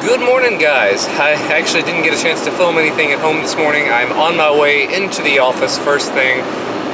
Good morning, guys. I actually didn't get a chance to film anything at home this morning. I'm on my way into the office first thing.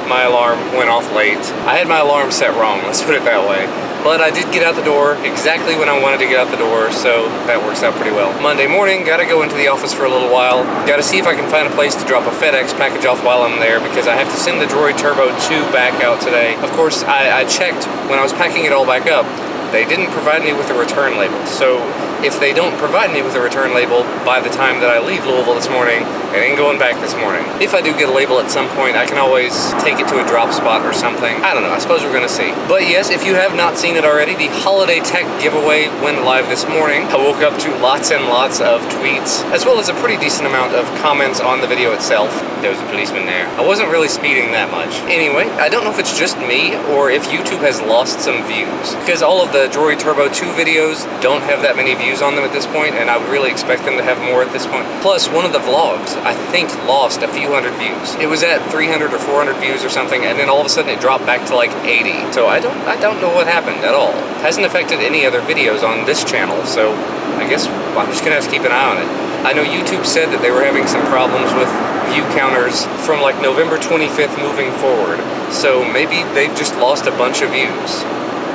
My alarm went off late. I had my alarm set wrong, let's put it that way. But I did get out the door exactly when I wanted to get out the door, so that works out pretty well. Monday morning, gotta go into the office for a little while. Gotta see if I can find a place to drop a FedEx package off while I'm there, because I have to send the Droid Turbo 2 back out today. Of course, I checked when I was packing it all back up. They didn't provide me with a return label, so if they don't provide me with a return label by the time that I leave Louisville this morning, it ain't going back this morning. If I do get a label at some point, I can always take it to a drop spot or something. I don't know, I suppose we're gonna see. But yes, if you have not seen it already, the holiday tech giveaway went live this morning. I woke up to lots and lots of tweets, as well as a pretty decent amount of comments on the video itself. There was a policeman there. I wasn't really speeding that much. Anyway, I don't know if it's just me or if YouTube has lost some views, because all of the Droid Turbo 2 videos don't have that many views on them at this point, and I really expect them to have more at this point. Plus, one of the vlogs, I think, lost a few hundred views. It was at 300 or 400 views or something, and then all of a sudden it dropped back to like 80. So I don't know what happened at all. It hasn't affected any other videos on this channel, so I guess I'm just gonna have to keep an eye on it. I know YouTube said that they were having some problems with view counters from like November 25th moving forward. So maybe they've just lost a bunch of views.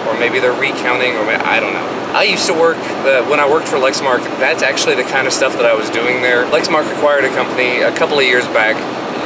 Or maybe they're recounting, or I don't know. I used to work, when I worked for Lexmark, that's actually the kind of stuff that I was doing there. Lexmark acquired a company a couple of years back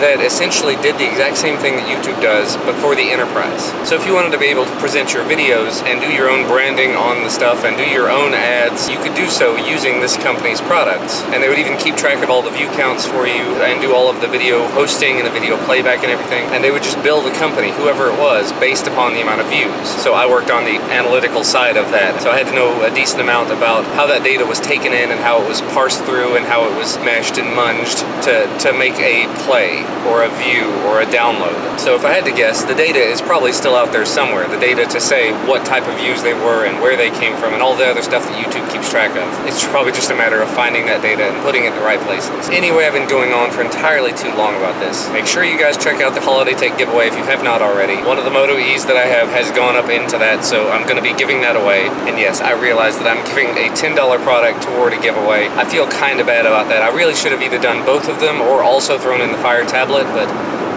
that essentially did the exact same thing that YouTube does, but for the enterprise. So if you wanted to be able to present your videos and do your own branding on the stuff and do your own ads, you could do so using this company's products. And they would even keep track of all the view counts for you and do all of the video hosting and the video playback and everything. And they would just bill the company, whoever it was, based upon the amount of views. So I worked on the analytical side of that. So I had to know a decent amount about how that data was taken in and how it was parsed through and how it was meshed and munged to make a play, or a view, or a download. So if I had to guess, the data is probably still out there somewhere. The data to say what type of views they were and where they came from and all the other stuff that YouTube keeps track of. It's probably just a matter of finding that data and putting it in the right places. Anyway, I've been going on for entirely too long about this. Make sure you guys check out the Holiday Tech giveaway if you have not already. One of the Moto E's that I have has gone up into that, so I'm going to be giving that away. And yes, I realize that I'm giving a $10 product toward a giveaway. I feel kind of bad about that. I really should have either done both of them or also thrown in the Fire tablet, but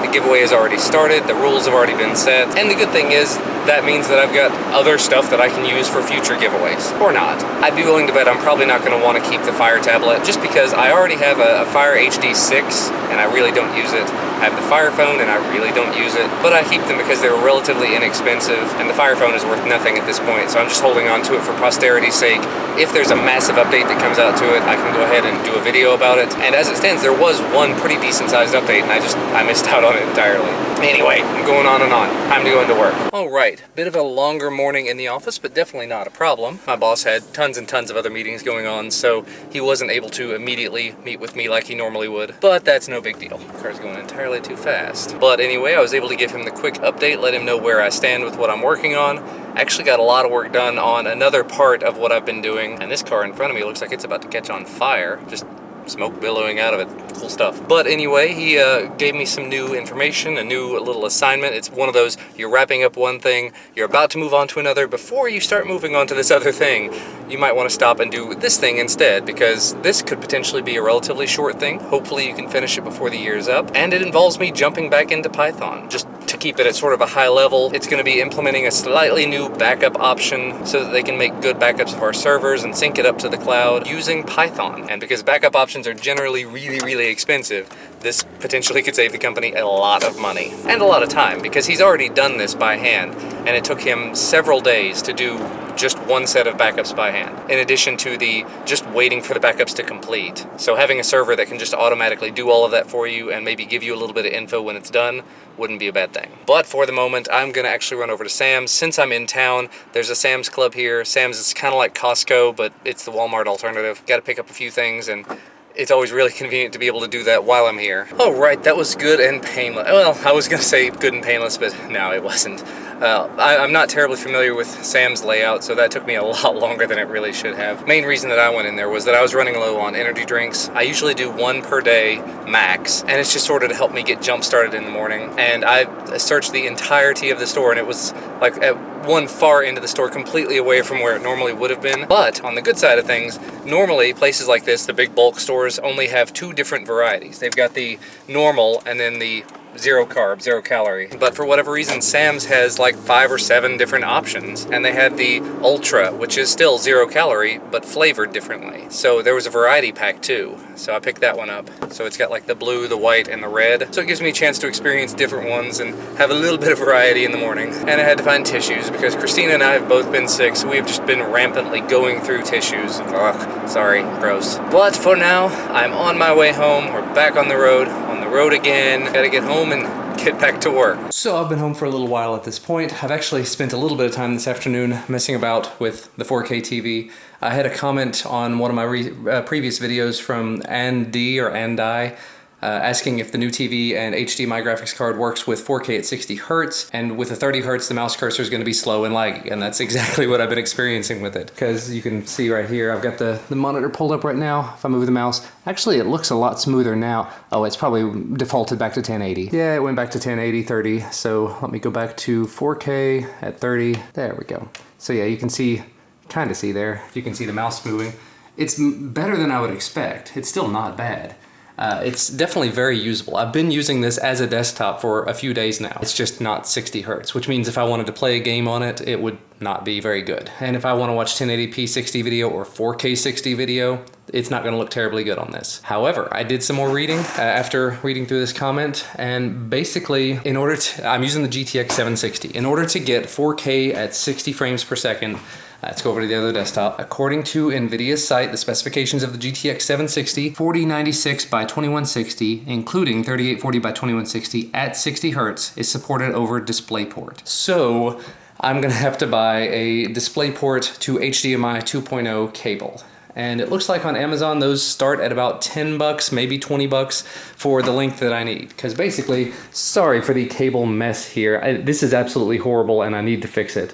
the giveaway has already started, the rules have already been set, and the good thing is that means that I've got other stuff that I can use for future giveaways. Or not. I'd be willing to bet I'm probably not going to want to keep the Fire tablet just because I already have a Fire HD 6 and I really don't use it. I have the Fire phone and I really don't use it, but I keep them because they were relatively inexpensive and the Fire phone is worth nothing at this point, so I'm just holding on to it for posterity's sake. If there's a massive update that comes out to it, I can go ahead and do a video about it. And as it stands, there was one pretty decent sized update and I missed out on it entirely. Anyway, I'm going on and on. Time to go into work. Alright, bit of a longer morning in the office, but definitely not a problem. My boss had tons and tons of other meetings going on, so he wasn't able to immediately meet with me like he normally would. But that's no big deal. The car's going entirely too fast. But anyway, I was able to give him the quick update, let him know where I stand with what I'm working on. Actually got a lot of work done on another part of what I've been doing, and this car in front of me looks like it's about to catch on fire. Just smoke billowing out of it. Cool stuff. But anyway, he gave me some new information, a new little assignment. It's one of those, you're wrapping up one thing, you're about to move on to another. Before you start moving on to this other thing, you might want to stop and do this thing instead, because this could potentially be a relatively short thing. Hopefully you can finish it before the year's up. And it involves me jumping back into Python. Just to keep it at sort of a high level, it's going to be implementing a slightly new backup option so that they can make good backups of our servers and sync it up to the cloud using Python. And because backup options are generally really expensive, this potentially could save the company a lot of money and a lot of time, because he's already done this by hand and it took him several days to do just one set of backups by hand, in addition to the just waiting for the backups to complete. So having a server that can just automatically do all of that for you and maybe give you a little bit of info when it's done wouldn't be a bad thing. But for the moment, I'm gonna actually run over to Sam's. Since I'm in town, there's a Sam's Club here. Sam's is kind of like Costco, but it's the Walmart alternative. Gotta pick up a few things, and it's always really convenient to be able to do that while I'm here. Oh, right, that was good and painless. Well, I was gonna say good and painless, but no, it wasn't. I'm not terribly familiar with Sam's layout, so that took me a lot longer than it really should have. Main reason that I went in there was that I was running low on energy drinks. I usually do one per day max, and it's just sort of to help me get jump started in the morning. And I searched the entirety of the store, and it was like at one far into the store, completely away from where it normally would have been. But on the good side of things, normally places like this, the big bulk stores, only have 2 different varieties. They've got the normal and then the 0 carb, 0 calorie. But for whatever reason, Sam's has like 5 or 7 different options. And they had the Ultra, which is still 0 calorie, but flavored differently. So there was a variety pack too. So I picked that one up. So it's got like the blue, the white, and the red. So it gives me a chance to experience different ones and have a little bit of variety in the morning. And I had to find tissues because Christina and I have both been sick, so we've just been rampantly going through tissues. Ugh, sorry, gross. But for now, I'm on my way home. We're back on the road again. Gotta get home and get back to work. So I've been home for a little while at this point. I've actually spent a little bit of time this afternoon messing about with the 4K TV. I had a comment on one of my previous videos from Andy asking if the new TV and HDMI graphics card works with 4K at 60 Hertz, and with the 30 Hertz the mouse cursor is going to be slow and laggy, and that's exactly what I've been experiencing with it. Because you can see right here, I've got the monitor pulled up right now. If I move the mouse, actually it looks a lot smoother now. Oh, it's probably defaulted back to 1080. Yeah, it went back to 1080, 30, so let me go back to 4K at 30. There we go. So yeah, you can see, kind of see there, if you can see the mouse moving. It's better than I would expect. It's still not bad. It's definitely very usable. I've been using this as a desktop for a few days now. It's just not 60 Hertz, which means if I wanted to play a game on it, it would not be very good. And if I want to watch 1080p 60 video or 4K 60 video, it's not going to look terribly good on this. However, I did some more reading after reading through this comment, and basically, I'm using the GTX 760. In order to get 4K at 60 frames per second, let's go over to the other desktop. According to NVIDIA's site, the specifications of the GTX 760, 4096 by 2160, including 3840 by 2160 at 60 Hertz, is supported over DisplayPort. So I'm gonna have to buy a DisplayPort to HDMI 2.0 cable. And it looks like on Amazon those start at about 10 bucks, maybe 20 bucks for the length that I need. Because basically, sorry for the cable mess here. This is absolutely horrible and I need to fix it.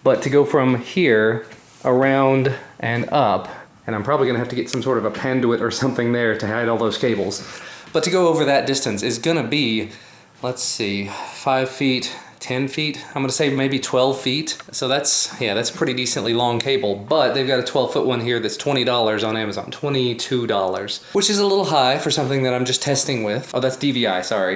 But to go from here around and up, and I'm probably gonna have to get some sort of a panduit or something there to hide all those cables. But to go over that distance is gonna be, let's see, 5 feet, 10 feet, I'm gonna say maybe 12 feet. So that's pretty decently long cable, but they've got a 12-foot one here that's $20 on Amazon, $22, which is a little high for something that I'm just testing with. Oh, that's DVI, sorry.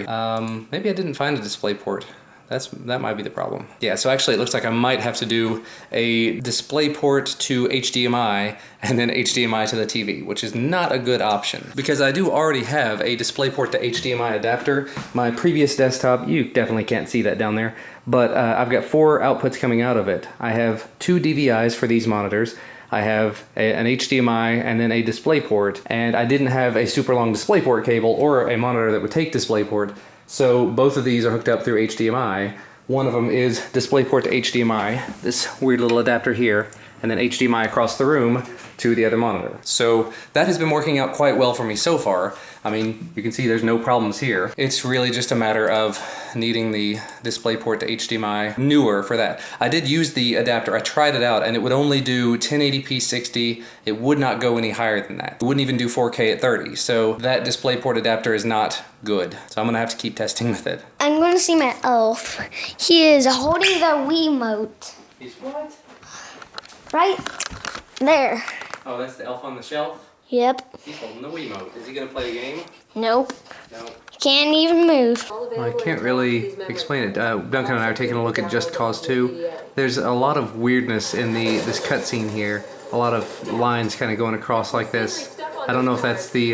Maybe I didn't find a DisplayPort. That might be the problem. Yeah, so actually it looks like I might have to do a DisplayPort to HDMI and then HDMI to the TV, which is not a good option because I do already have a DisplayPort to HDMI adapter. My previous desktop, you definitely can't see that down there, but I've got 4 outputs coming out of it. I have 2 DVIs for these monitors. I have an HDMI and then a DisplayPort, and I didn't have a super long DisplayPort cable or a monitor that would take DisplayPort. So both of these are hooked up through HDMI. One of them is DisplayPort to HDMI, this weird little adapter here, and then HDMI across the room to the other monitor. So that has been working out quite well for me so far. I mean, you can see there's no problems here. It's really just a matter of needing the DisplayPort to HDMI newer for that. I did use the adapter, I tried it out, and it would only do 1080p 60. It would not go any higher than that. It wouldn't even do 4K at 30. So that DisplayPort adapter is not good. So I'm gonna have to keep testing with it. I'm gonna see my elf. He is holding the Wiimote. He's what? Right there. Oh, that's the elf on the shelf? Yep. He's holding the Wiimote. Is he gonna play a game? Nope. No. Can't even move. I can't really explain it. Duncan and I are taking a look at Just Cause 2. There's a lot of weirdness in this cutscene here. A lot of lines kind of going across like this. I don't know if that's the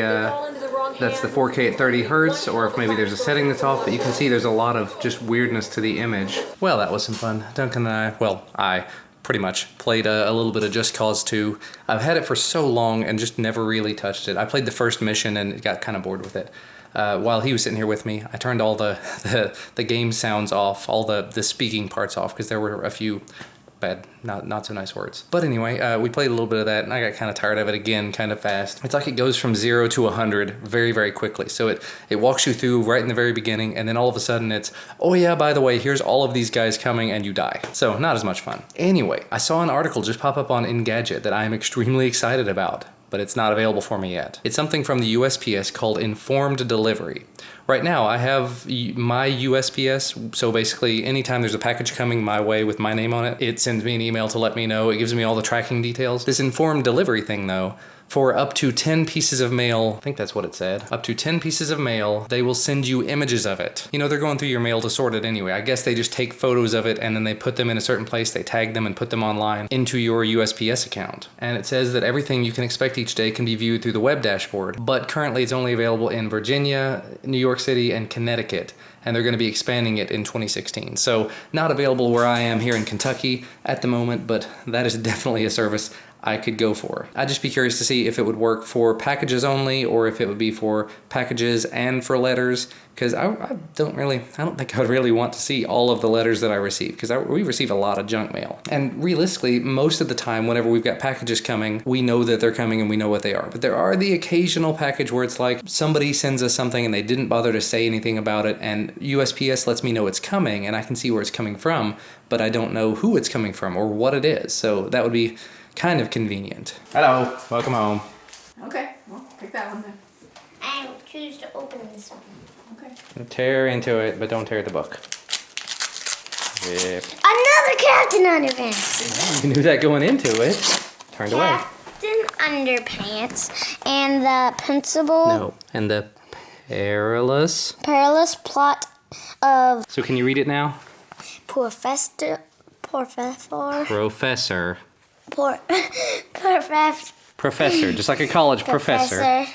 4K at 30 Hertz or if maybe there's a setting that's off, but you can see there's a lot of just weirdness to the image. Well, that was some fun. Duncan and I pretty much played a little bit of Just Cause 2. I've had it for so long and just never really touched it. I played the first mission and got kind of bored with it. While he was sitting here with me, I turned all the game sounds off, all the speaking parts off, because there were a few bad, not so nice words. But anyway, we played a little bit of that, and I got kind of tired of it again, kind of fast. It's like it goes from 0 to 100 very, very quickly. So it walks you through right in the very beginning, and then all of a sudden it's, oh yeah, by the way, here's all of these guys coming, and you die. So not as much fun. Anyway, I saw an article just pop up on Engadget that I am extremely excited about. but it's not available for me yet. It's something from the USPS called Informed Delivery. Right now, I have my USPS, so basically anytime there's a package coming my way with my name on it, it sends me an email to let me know. It gives me all the tracking details. This Informed Delivery thing, though, for up to 10 pieces of mail, I think that's what it said, up to 10 pieces of mail, they will send you images of it. You know, they're going through your mail to sort it anyway. I guess they just take photos of it and then they put them in a certain place, they tag them and put them online into your USPS account. And it says that everything you can expect each day can be viewed through the web dashboard, but currently it's only available in Virginia, New York City, and Connecticut. And they're going to be expanding it in 2016. So not available where I am here in Kentucky at the moment, but that is definitely a service I could go for. I'd just be curious to see if it would work for packages only or if it would be for packages and for letters, because I don't think I would really want to see all of the letters that I receive, because we receive a lot of junk mail. And realistically, most of the time, whenever we've got packages coming, we know that they're coming and we know what they are. But there are the occasional package where it's like somebody sends us something and they didn't bother to say anything about it, and USPS lets me know it's coming and I can see where it's coming from, but I don't know who it's coming from or what it is. So that would be kind of convenient. Hello, welcome home. Okay, well, pick that one then. I choose to open this one. Okay. Tear into it, but don't tear the book. Yep. Another Captain Underpants. You knew that going into it. Turned away. Captain Underpants and the principal. No, and the perilous Plot of So can you read it now? Professor. Professor, just like a college professor.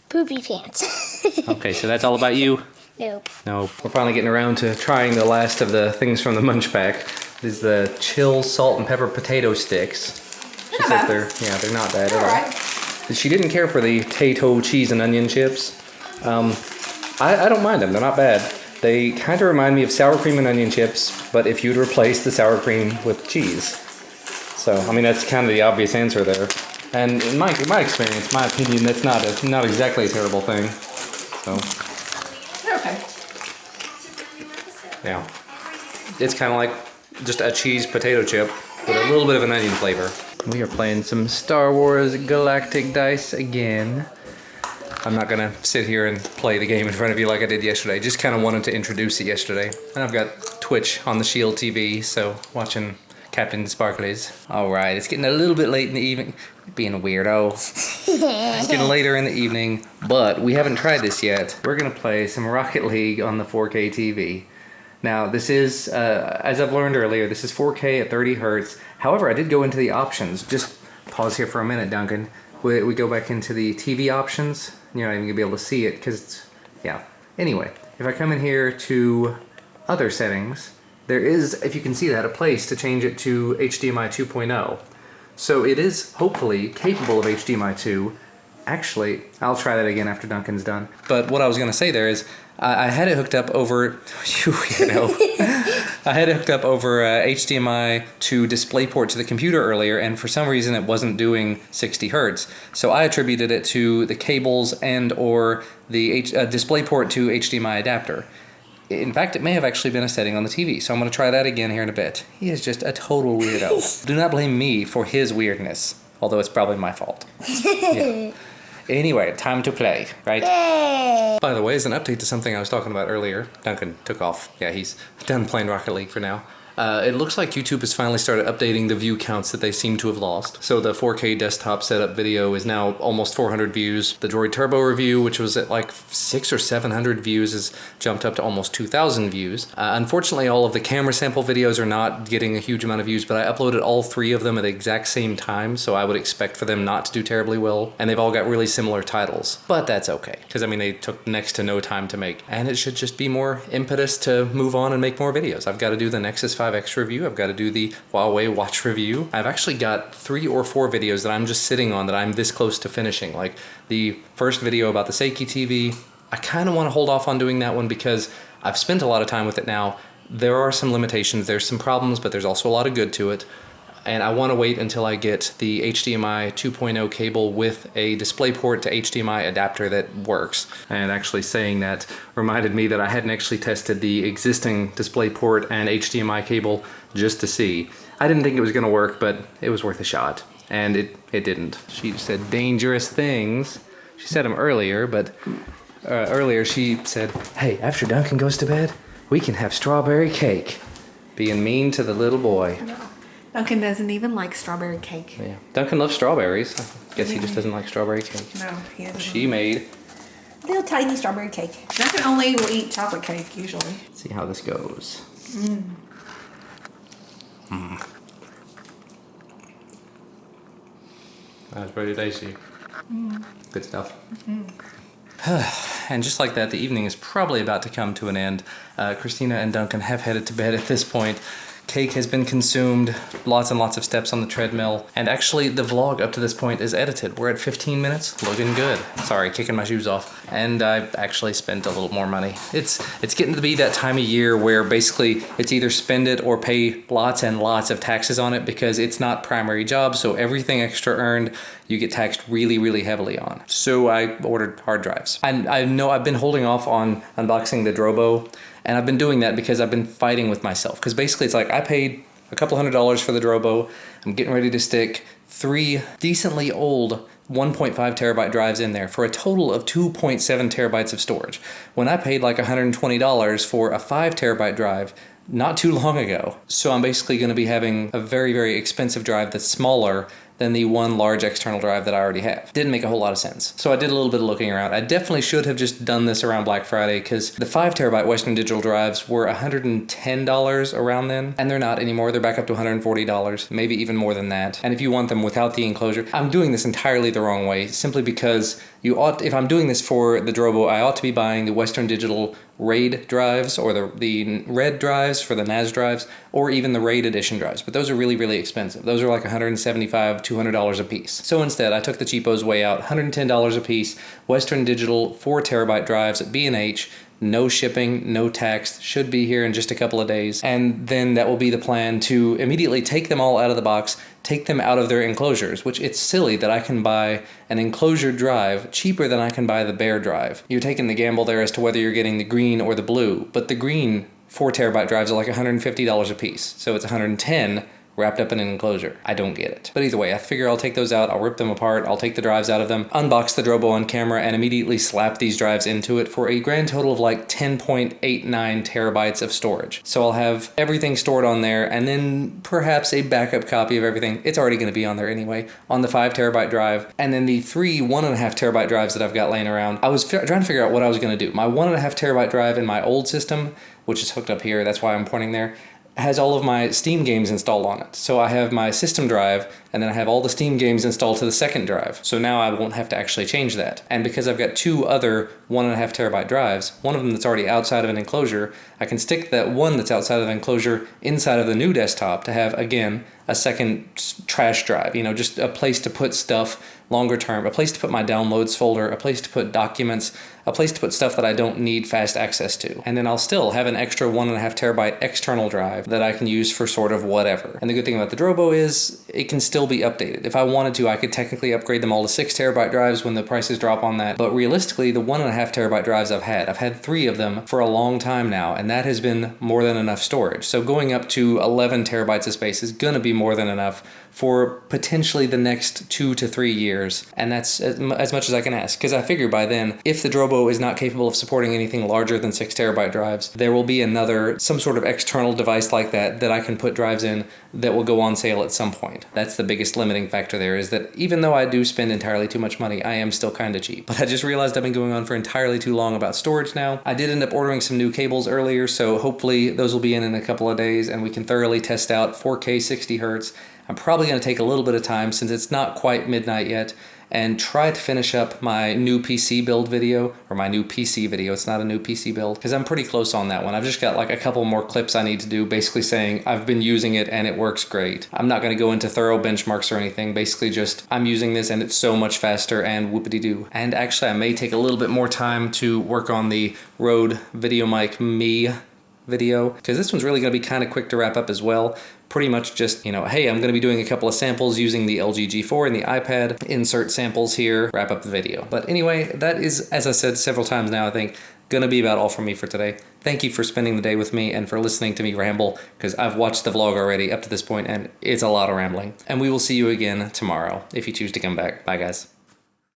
Poopy Pants. Okay, so that's all about you? Nope. No, we're finally getting around to trying the last of the things from the Munch Pack. This is the chill salt and pepper potato sticks. She says they're not bad at all. Alright. She didn't care for the Tato cheese and onion chips. I don't mind them, they're not bad. They kind of remind me of sour cream and onion chips, but if you'd replace the sour cream with cheese. So, I mean, that's kind of the obvious answer there. And in my experience, my opinion, that's not exactly a terrible thing. So, They're okay. yeah. It's kind of like just a cheese potato chip with a little bit of an onion flavor. We are playing some Star Wars Galactic Dice again. I'm not gonna sit here and play the game in front of you like I did yesterday. Just kind of wanted to introduce it yesterday. And I've got Twitch on the Shield TV, so watching Captain Sparklies. All right, it's getting a little bit late in the evening. Being a weirdo. It's getting later in the evening, but we haven't tried this yet. We're gonna play some Rocket League on the 4K TV. Now, this is, as I've learned earlier, this is 4K at 30 hertz. However, I did go into the options. Just pause here for a minute, Duncan. We go back into the TV options. You're not even gonna be able to see it because it's, yeah. Anyway, if I come in here to other settings, there is, if you can see that, a place to change it to HDMI 2.0. So it is hopefully capable of HDMI 2. Actually, I'll try that again after Duncan's done. But what I was gonna say there is, I had it hooked up over, I had it hooked up over HDMI to DisplayPort to the computer earlier, and for some reason it wasn't doing 60 hertz. So I attributed it to the cables and or the DisplayPort to HDMI adapter. In fact, it may have actually been a setting on the TV, so I'm going to try that again here in a bit. He is just a total weirdo. Do not blame me for his weirdness, although it's probably my fault. Yeah. Anyway, time to play, right? Yay! By the way, as an update to something I was talking about earlier, Duncan took off. Yeah, he's done playing Rocket League for now. It looks like YouTube has finally started updating the view counts that they seem to have lost. So the 4K desktop setup video is now almost 400 views. The Droid Turbo review, which was at like 600 or 700 views, has jumped up to almost 2,000 views. Unfortunately, all of the camera sample videos are not getting a huge amount of views, but I uploaded all 3 of them at the exact same time, so I would expect for them not to do terribly well. And they've all got really similar titles, but that's okay. Because I mean, they took next to no time to make, and it should just be more impetus to move on and make more videos. I've got to do the Nexus 5 X review. I've got to do the Huawei watch review. I've actually got 3 or 4 videos that I'm just sitting on that I'm this close to finishing. Like the first video about the Seiki TV, I kind of want to hold off on doing that one because I've spent a lot of time with it now. There are some limitations, there's some problems, but there's also a lot of good to it. And I want to wait until I get the HDMI 2.0 cable with a DisplayPort to HDMI adapter that works. And actually saying that reminded me that I hadn't actually tested the existing DisplayPort and HDMI cable just to see. I didn't think it was going to work, but it was worth a shot. And it didn't. She said dangerous things. She said them earlier, but earlier she said, hey, after Duncan goes to bed, we can have strawberry cake. Being mean to the little boy. No. Duncan doesn't even like strawberry cake. Yeah. Duncan loves strawberries. I guess he just doesn't like strawberry cake. No, he doesn't. She made little tiny strawberry cake. Duncan only will eat chocolate cake usually. Let's see how this goes. That's pretty tasty. Good stuff. And just like that, the evening is probably about to come to an end. Christina and Duncan have headed to bed at this point. Cake has been consumed, lots and lots of steps on the treadmill, and actually the vlog up to this point is edited. We're at 15 minutes, looking good. Sorry, kicking my shoes off. And I actually spent a little more money. It's getting to be that time of year where basically it's either spend it or pay lots and lots of taxes on it because it's not primary job, so everything extra earned you get taxed really, really heavily on. So I ordered hard drives. I know I've been holding off on unboxing the Drobo, and I've been doing that because I've been fighting with myself. Because basically it's like I paid a couple $100s for the Drobo. I'm getting ready to stick 3 decently old 1.5 terabyte drives in there for a total of 2.7 terabytes of storage. When I paid like $120 for a 5 terabyte drive not too long ago. So I'm basically going to be having a very, very expensive drive that's smaller than the one large external drive that I already have. Didn't make a whole lot of sense. So I did a little bit of looking around. I definitely should have just done this around Black Friday because the 5 terabyte Western Digital drives were $110 around then, and they're not anymore. They're back up to $140, maybe even more than that. And if you want them without the enclosure, I'm doing this entirely the wrong way, simply because you ought, if I'm doing this for the Drobo, I ought to be buying the Western Digital RAID drives or the red drives for the NAS drives, or even the RAID edition drives. But those are really, really expensive. Those are like $175, $200 a piece. So instead, I took the cheapos way out, $110 a piece, Western Digital 4 terabyte drives at B&H, no shipping, no tax, should be here in just a couple of days. And then that will be the plan to immediately take them all out of the box, take them out of their enclosures, which it's silly that I can buy an enclosure drive cheaper than I can buy the bare drive. You're taking the gamble there as to whether you're getting the green or the blue, but the green 4 terabyte drives are like $150 a piece. So it's $110 wrapped up in an enclosure. I don't get it. But either way, I figure I'll take those out, I'll rip them apart, I'll take the drives out of them, unbox the Drobo on camera, and immediately slap these drives into it for a grand total of like 10.89 terabytes of storage. So I'll have everything stored on there, and then perhaps a backup copy of everything. It's already gonna be on there anyway, on the 5 terabyte drive. And then the 3 1.5 terabyte drives that I've got laying around, I was trying to figure out what I was gonna do. My 1.5 terabyte drive in my old system, which is hooked up here, that's why I'm pointing there, has all of my Steam games installed on it. So I have my system drive, and then I have all the Steam games installed to the second drive. So now I won't have to actually change that. And because I've got 2 other 1.5 terabyte drives, one of them that's already outside of an enclosure, I can stick that one that's outside of the enclosure inside of the new desktop to have, again, a second trash drive, you know, just a place to put stuff longer term, a place to put my downloads folder, a place to put documents, a place to put stuff that I don't need fast access to. And then I'll still have an extra 1.5 terabyte external drive that I can use for sort of whatever. And the good thing about the Drobo is it can still be updated. If I wanted to, I could technically upgrade them all to 6 terabyte drives when the prices drop on that. But realistically, the 1.5 terabyte drives I've had 3 of them for a long time now, and that has been more than enough storage. So going up to 11 terabytes of space is gonna be more than enough for potentially the next 2 to 3 years. And that's as much as I can ask, because I figure by then, if the Drobo is not capable of supporting anything larger than 6 terabyte drives, there will be some sort of external device like that I can put drives in that will go on sale at some point. That's the biggest limiting factor there, is that even though I do spend entirely too much money, I am still kind of cheap. But I just realized I've been going on for entirely too long about storage now. I did end up ordering some new cables earlier, so hopefully those will be in a couple of days and we can thoroughly test out 4K 60 hertz. I'm probably going to take a little bit of time since it's not quite midnight yet and try to finish up my new PC build video, or my new PC video. It's not a new PC build, because I'm pretty close on that one. I've just got like a couple more clips I need to do, basically saying I've been using it and it works great. I'm not going to go into thorough benchmarks or anything, basically just I'm using this and it's so much faster and whoopity-doo. And actually I may take a little bit more time to work on the Rode VideoMic Me video, because this one's really going to be kind of quick to wrap up as well. Pretty much just, you know, hey, I'm going to be doing a couple of samples using the LG G4 and the iPad, insert samples here, wrap up the video. But anyway, that is, as I said several times now, I think, gonna be about all from me for today. Thank you for spending the day with me and for listening to me ramble, because I've watched the vlog already up to this point and it's a lot of rambling. And we will see you again tomorrow if you choose to come back. Bye guys.